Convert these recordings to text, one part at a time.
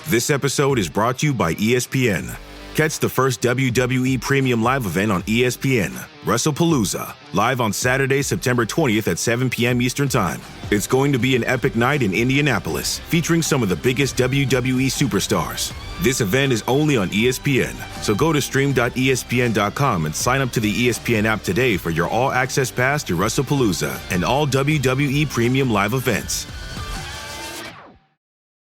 This episode is brought to you by ESPN. Catch the first WWE Premium Live event on ESPN, WrestlePalooza, live on Saturday, September 20th at 7 p.m. Eastern Time. It's going to be an epic night in Indianapolis, featuring some of the biggest WWE superstars. This event is only on ESPN, so go to stream.espn.com and sign up to the ESPN app today for your all-access pass to WrestlePalooza and all WWE Premium Live events.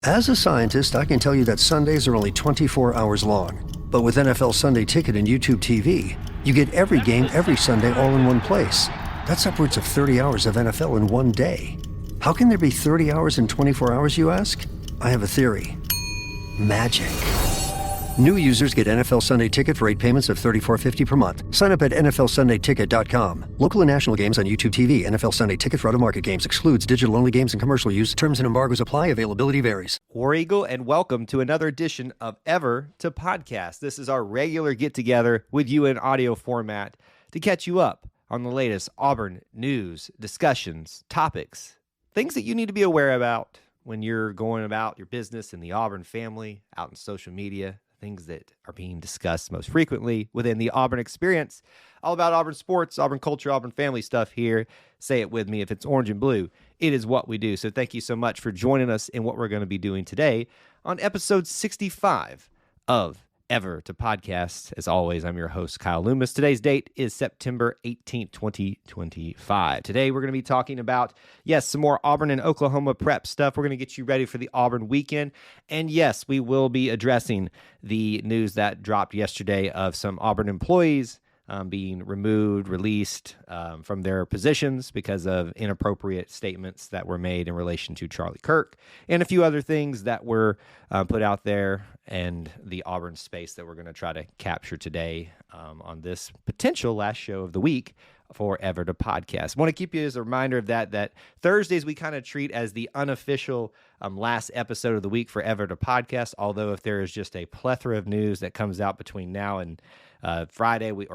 As a scientist, I can tell you that Sundays are only 24 hours long. But with NFL Sunday Ticket and YouTube TV, you get every game every Sunday all in one place. That's upwards of 30 hours of NFL in one day. How can there be 30 hours in 24 hours, you ask? I have a theory. Magic. New users get NFL Sunday Ticket for 8 payments of $34.50 per month. Sign up at NFLSundayTicket.com. Local and national games on YouTube TV. NFL Sunday Ticket for out-of-market games excludes digital-only games and commercial use. Terms and embargoes apply. Availability varies. War Eagle, and welcome to another edition of Ever to Podcast. This is our regular get-together with you in audio format to catch you up on the latest Auburn news, discussions, topics, things that you need to be aware about when you're going about your business in the Auburn family, out in social media, things that are being discussed most frequently within the Auburn experience. All about Auburn sports, Auburn culture, Auburn family stuff here. Say it with me. If it's orange and blue, it is what we do. So thank you so much for joining us in what we're going to be doing today on episode 65 of Ever to Podcast. As always, I'm your host, Kyle Loomis. Today's date is September 18th, 2025. Today, we're going to be talking about, yes, some more Auburn and Oklahoma prep stuff. We're going to get you ready for the Auburn weekend. And yes, we will be addressing the news that dropped yesterday of some Auburn employees being removed, released from their positions because of inappropriate statements that were made in relation to Charlie Kirk, and a few other things that were put out there and the Auburn space that we're going to try to capture today on this potential last show of the week for Ever to Podcast. I want to keep you as a reminder of that Thursdays we kind of treat as the unofficial last episode of the week for Ever to Podcast, although if there is just a plethora of news that comes out between now and Friday, we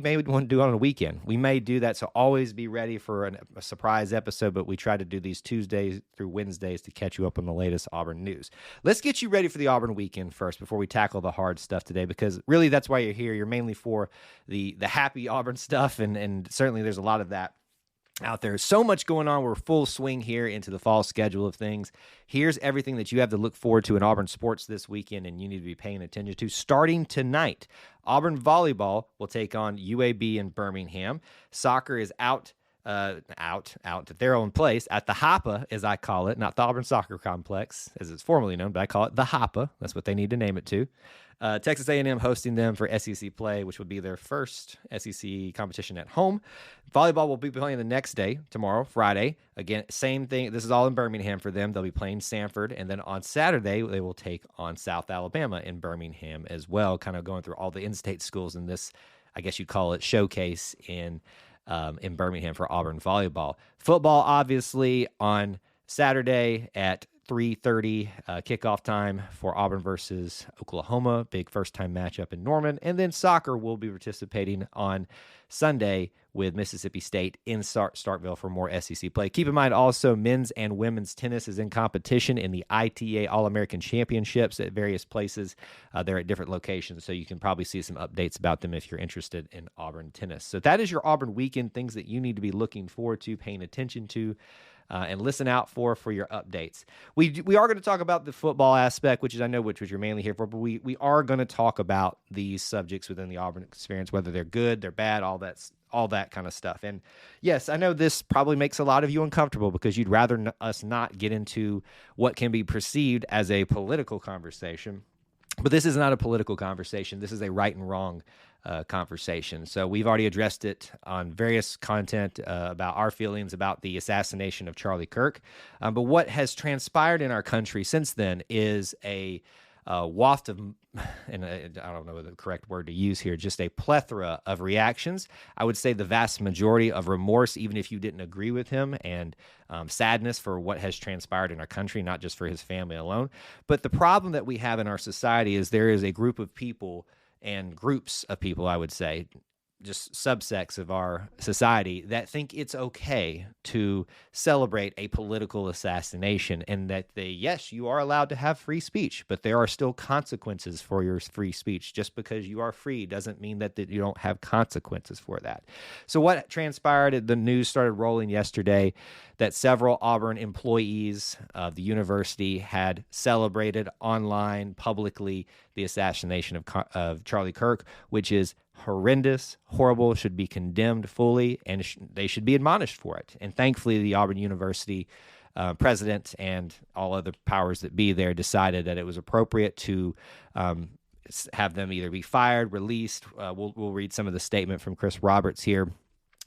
may want to do it on a weekend. We may do that, so always be ready for a surprise episode, but we try to do these Tuesdays through Wednesdays to catch you up on the latest Auburn news. Let's get you ready for the Auburn weekend first before we tackle the hard stuff today, because really that's why you're here. You're mainly for the happy Auburn stuff, and certainly there's a lot of that out there. So much going on. We're full swing here into the fall schedule of things. Here's everything that you have to look forward to in Auburn sports this weekend, and you need to be paying attention to. Starting tonight, Auburn volleyball will take on UAB in Birmingham. Soccer is out at their own place at the Hoppa, as I call it, not the Auburn Soccer Complex, as it's formerly known, but I call it the Hoppa. That's what they need to name it to. Texas A&M hosting them for SEC play, which would be their first SEC competition at home. Volleyball will be playing the next day, tomorrow, Friday. Again, same thing. This is all in Birmingham for them. They'll be playing Sanford. And then on Saturday, they will take on South Alabama in Birmingham as well, kind of going through all the in-state schools in this, I guess you'd call it, showcase in Birmingham for Auburn volleyball. Football, obviously, on Saturday at 3:30 kickoff time for Auburn versus Oklahoma. Big first-time matchup in Norman. And then soccer will be participating on Sunday with Mississippi State in Starkville for more SEC play. Keep in mind also men's and women's tennis is in competition in the ITA All-American Championships at various places. They're at different locations, so you can probably see some updates about them if you're interested in Auburn tennis. So that is your Auburn weekend, things that you need to be looking forward to, paying attention to, and listen out for your updates. We are going to talk about the football aspect, which you're mainly here for, but we are going to talk about these subjects within the Auburn experience, whether they're good, they're bad, all that kind of stuff. And yes, I know this probably makes a lot of you uncomfortable because you'd rather us not get into what can be perceived as a political conversation. But this is not a political conversation. This is a right and wrong conversation. So we've already addressed it on various content about our feelings about the assassination of Charlie Kirk. But what has transpired in our country since then is a waft of, and I don't know the correct word to use here, just a plethora of reactions. I would say the vast majority of remorse, even if you didn't agree with him, and sadness for what has transpired in our country, not just for his family alone. But the problem that we have in our society is there is a group of people and groups of people, I would say, just subsects of our society that think it's okay to celebrate a political assassination, and that yes, you are allowed to have free speech, but there are still consequences for your free speech. Just because you are free doesn't mean that you don't have consequences for that. So what transpired, the news started rolling yesterday that several Auburn employees of the university had celebrated online publicly the assassination of Charlie Kirk, which is horrendous, horrible, should be condemned fully, and they should be admonished for it. And thankfully, the Auburn University president and all other powers that be there decided that it was appropriate to have them either be fired, released. We'll read some of the statement from Chris Roberts here.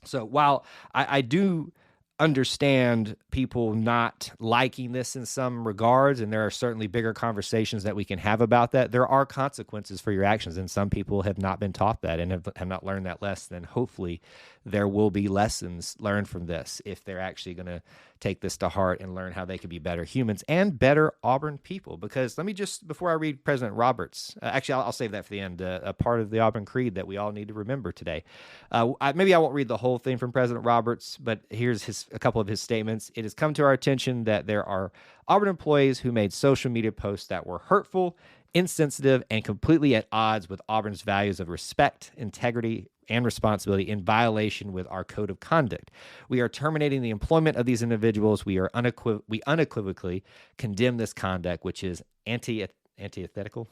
So while I do understand people not liking this in some regards, and there are certainly bigger conversations that we can have about that, there are consequences for your actions, and some people have not been taught that and have not learned that lesson. And hopefully there will be lessons learned from this if they're actually going to take this to heart and learn how they can be better humans and better Auburn people. Because let me just, before I read President Roberts, actually I'll save that for the end, a part of the Auburn Creed that we all need to remember today. Maybe I won't read the whole thing from President Roberts, but here's a couple of his statements. It has come to our attention that there are Auburn employees who made social media posts that were hurtful, insensitive, and completely at odds with Auburn's values of respect, integrity, and responsibility, in violation with our code of conduct. We are terminating the employment of these individuals. We unequivocally condemn this conduct, which is antithetical.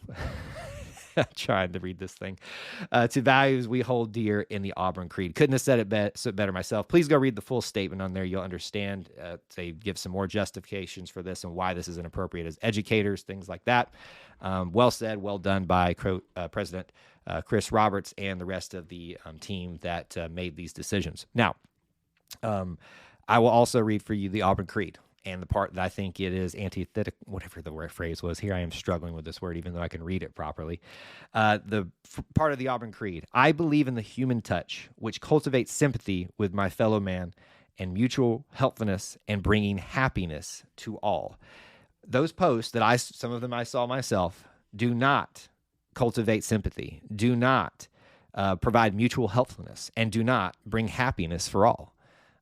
I'm trying to read this thing, to values we hold dear in the Auburn Creed. Couldn't have said it better myself. Please go read the full statement on there. You'll understand. They give some more justifications for this and why this is inappropriate as educators, things like that. Well said, well done by President Chris Roberts and the rest of the team that made these decisions. Now, I will also read for you the Auburn Creed, and the part that I think it is antithetical, whatever the phrase was. Here I am struggling with this word, even though I can read it properly. Part of the Auburn Creed: I believe in the human touch, which cultivates sympathy with my fellow man and mutual helpfulness and bringing happiness to all. Those posts that some of them I saw myself, do not cultivate sympathy, do not provide mutual helpfulness, and do not bring happiness for all.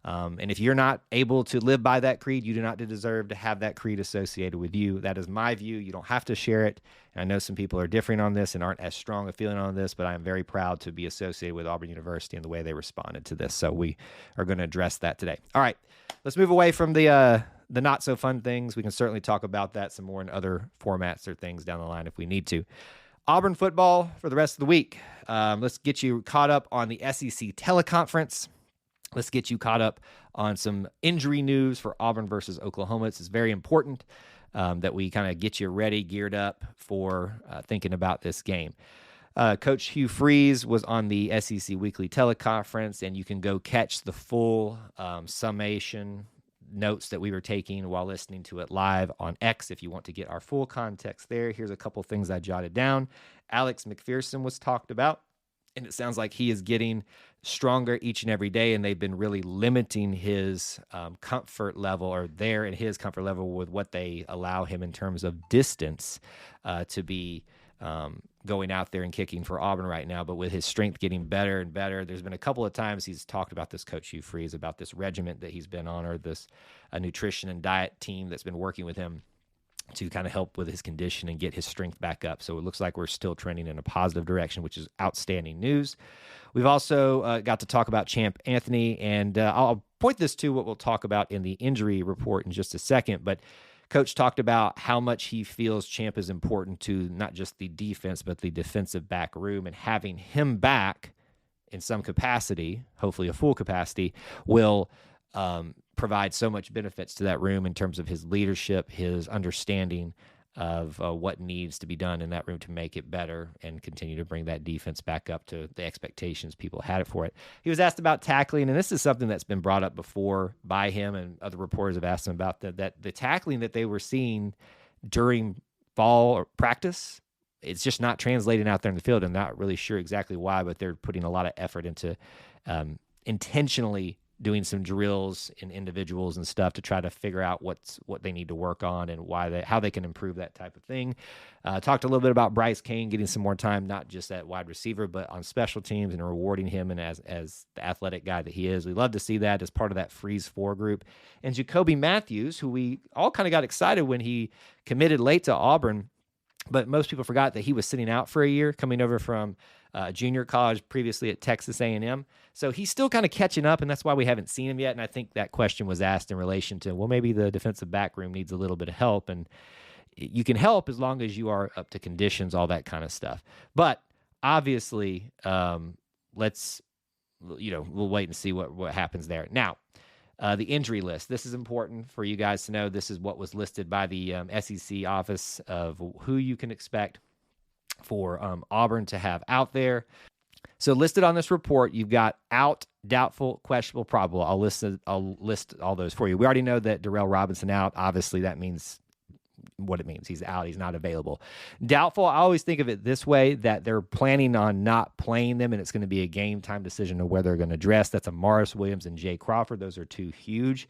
And if you're not able to live by that creed, you do not deserve to have that creed associated with you. That is my view. You don't have to share it. And I know some people are differing on this and aren't as strong a feeling on this, but I am very proud to be associated with Auburn University and the way they responded to this. So we are going to address that today. All right, let's move away from the not so fun things. We can certainly talk about that some more in other formats or things down the line if we need to. Auburn football for the rest of the week. Let's get you caught up on the SEC teleconference. Let's get you caught up on some injury news for Auburn versus Oklahoma. This is very important that we kind of get you ready, geared up for thinking about this game. Coach Hugh Freeze was on the SEC Weekly teleconference, and you can go catch the full summation notes that we were taking while listening to it live on X if you want to get our full context there. Here's a couple things I jotted down. Alex McPherson was talked about, and it sounds like he is getting stronger each and every day, and they've been really limiting his comfort level, or there in his comfort level with what they allow him in terms of distance to be going out there and kicking for Auburn right now. But with his strength getting better and better, there's been a couple of times he's talked about this, Coach Hugh Freeze, about this regiment that he's been on, or this nutrition and diet team that's been working with him to kind of help with his condition and get his strength back up. So it looks like we're still trending in a positive direction, which is outstanding news. We've also got to talk about Champ Anthony, and I'll point this to what we'll talk about in the injury report in just a second, but Coach talked about how much he feels Champ is important to not just the defense, but the defensive back room, and having him back in some capacity, hopefully a full capacity, will provide so much benefits to that room in terms of his leadership, his understanding of what needs to be done in that room to make it better and continue to bring that defense back up to the expectations people had it for it. He was asked about tackling, and this is something that's been brought up before by him, and other reporters have asked him about that the tackling that they were seeing during fall or practice, it's just not translating out there in the field. I'm not really sure exactly why, but they're putting a lot of effort into intentionally doing some drills in individuals and stuff to try to figure out what they need to work on and how they can improve that type of thing. Talked a little bit about Bryce Kane getting some more time, not just at wide receiver, but on special teams, and rewarding him and as the athletic guy that he is. We love to see that as part of that Freeze 4 group. And Jacoby Matthews, who we all kind of got excited when he committed late to Auburn, but most people forgot that he was sitting out for a year, coming over from junior college previously at Texas A&M. So he's still kind of catching up, and that's why we haven't seen him yet. And I think that question was asked in relation to, well, maybe the defensive back room needs a little bit of help. And you can help as long as you are up to conditions, all that kind of stuff. But obviously, we'll wait and see what happens there. Now, the injury list. This is important for you guys to know. This is what was listed by the SEC office of who you can expect for Auburn to have out there. So listed on this report, you've got out, doubtful, questionable, probable. I'll list all those for you. We already know that Darrell Robinson out. Obviously, that means what it means. He's out. He's not available. Doubtful, I always think of it this way, that they're planning on not playing them, and it's going to be a game time decision of where they're going to dress. That's a Morris Williams and Jay Crawford. Those are two huge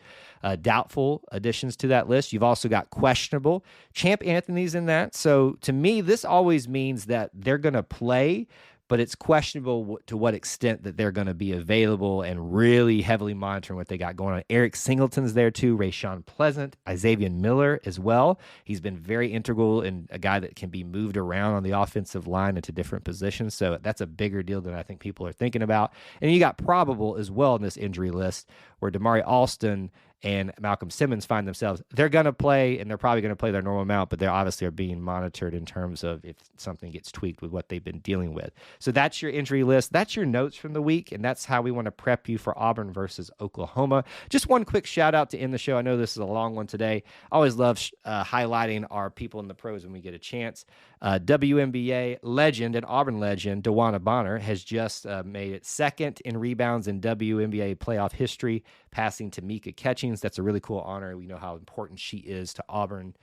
doubtful additions to that list. You've also got questionable. Champ Anthony's in that. So to me, this always means that they're going to play, but it's questionable to what extent that they're going to be available, and really heavily monitoring what they got going on. Eric Singleton's there too, Rayshawn Pleasant, Isaiah Miller as well. He's been very integral and a guy that can be moved around on the offensive line into different positions. So that's a bigger deal than I think people are thinking about. And you got probable as well in this injury list, where Damari Alston and Malcolm Simmons find themselves. They're going to play, and they're probably going to play their normal amount, but they obviously are being monitored in terms of if something gets tweaked with what they've been dealing with. So that's your injury list. That's your notes from the week, and that's how we want to prep you for Auburn versus Oklahoma. Just one quick shout out to end the show. I know this is a long one today. I always love highlighting our people in the pros when we get a chance. WNBA legend and Auburn legend DeWanna Bonner has just made it second in rebounds in WNBA playoff history, passing to Mika Catchings. That's a really cool honor. We know how important she is to Auburn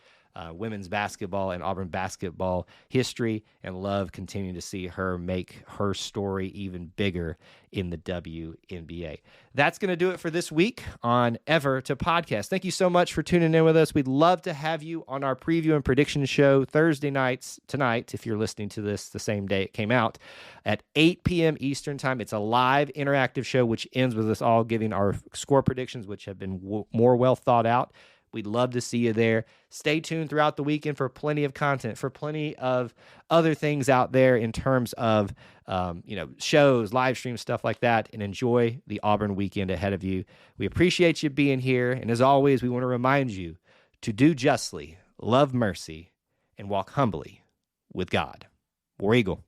women's basketball and Auburn basketball history, and love continuing to see her make her story even bigger in the WNBA. That's going to do it for this week on Ever to Podcast. Thank you so much for tuning in with us. We'd love to have you on our preview and prediction show Thursday nights tonight, if you're listening to this the same day it came out, at 8 p.m. Eastern time. It's a live interactive show, which ends with us all giving our score predictions, which have been more well thought out. We'd love to see you there. Stay tuned throughout the weekend for plenty of content, for plenty of other things out there in terms of shows, live streams, stuff like that, and enjoy the Auburn weekend ahead of you. We appreciate you being here, and as always, we want to remind you to do justly, love mercy, and walk humbly with God. War Eagle.